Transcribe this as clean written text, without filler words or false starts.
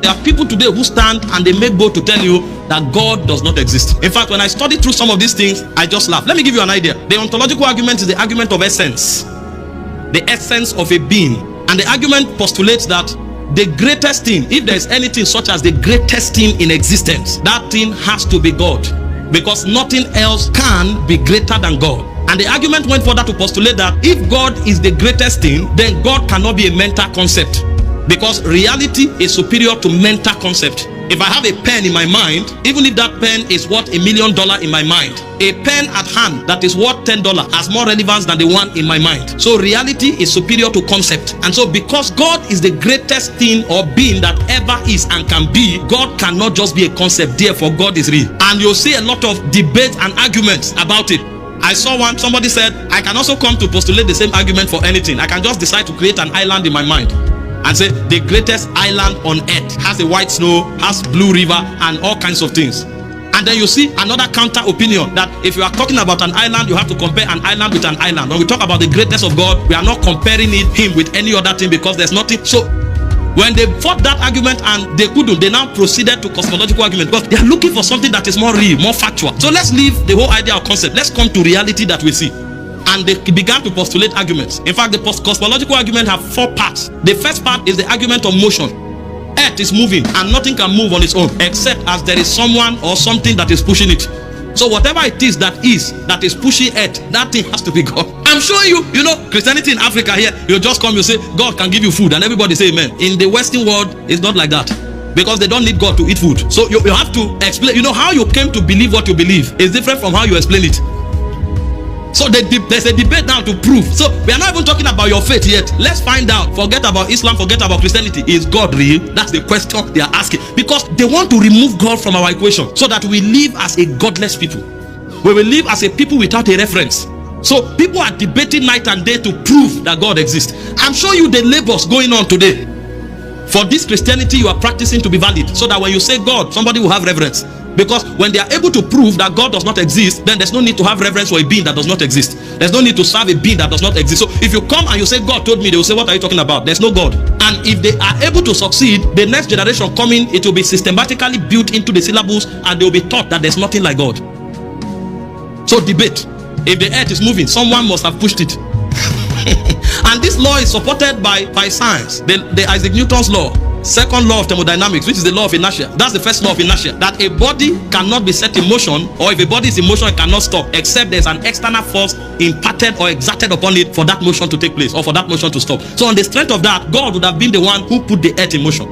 There are people today who stand and they make bold to tell you that God does not exist. In fact, when I study through some of these things, I just laugh. Let me give you an idea. The ontological argument is the argument of essence, the essence of a being. And the argument postulates that the greatest thing, if there is anything such as the greatest thing in existence, that thing has to be God, because nothing else can be greater than God. And the argument went further to postulate that if God is the greatest thing, then God cannot be a mental concept, because reality is superior to mental concept. If I have a pen in my mind, even if that pen is worth $1 million in my mind, a pen at hand that is worth $10 has more relevance than the one in my mind. So reality is superior to concept. And so because God is the greatest thing or being that ever is and can be, God cannot just be a concept. Therefore, God is real. And you'll see a lot of debate and arguments about it. I saw one, somebody said, I can also come to postulate the same argument for anything. I can just decide to create an island in my mind and say the greatest island on earth has a white snow, has blue river, and all kinds of things. And then you see another counter opinion that if you are talking about an island, you have to compare an island with an island. When we talk about the greatness of God, we are not comparing him with any other thing, because there's nothing. So when they fought that argument and they couldn't, they now proceeded to cosmological argument, because they are looking for something that is more real, more factual. So let's leave the whole idea or concept. Let's come to reality that we see. And they began to postulate arguments. In fact, the cosmological argument have 4 parts. The first part is the argument of motion. Earth is moving and nothing can move on its own except as there is someone or something that is pushing it. So whatever it is that is pushing earth, that thing has to be God. I'm showing you, Christianity in Africa here, you just come, you say, God can give you food, and everybody say amen. In the Western world, it's not like that, because they don't need God to eat food. So you have to explain, how you came to believe what you believe is different from how you explain it. So there's a debate now to prove. So we are not even talking about your faith yet. Let's find out. Forget about Islam, forget about Christianity. Is God real? That's the question they are asking. Because they want to remove God from our equation so that we live as a godless people. We will live as a people without a reference. So people are debating night and day to prove that God exists. I'm showing you the labors going on today for this Christianity you are practicing to be valid, so that when you say God, somebody will have reverence. Because when they are able to prove that God does not exist, then there's no need to have reverence for a being that does not exist. There's no need to serve a being that does not exist. So if you come and you say God told me, they will say, what are you talking about? There's no God. And if they are able to succeed, the next generation coming, it will be systematically built into the syllabus, and they will be taught that there's nothing like God. So debate. If the earth is moving, someone must have pushed it. And this law is supported by science. The Isaac Newton's law, second law of thermodynamics, which is the law of inertia. That's the first law of inertia, that a body cannot be set in motion, or if a body is in motion, it cannot stop, except there's an external force imparted or exerted upon it for that motion to take place, or for that motion to stop. So on the strength of that, God would have been the one who put the earth in motion.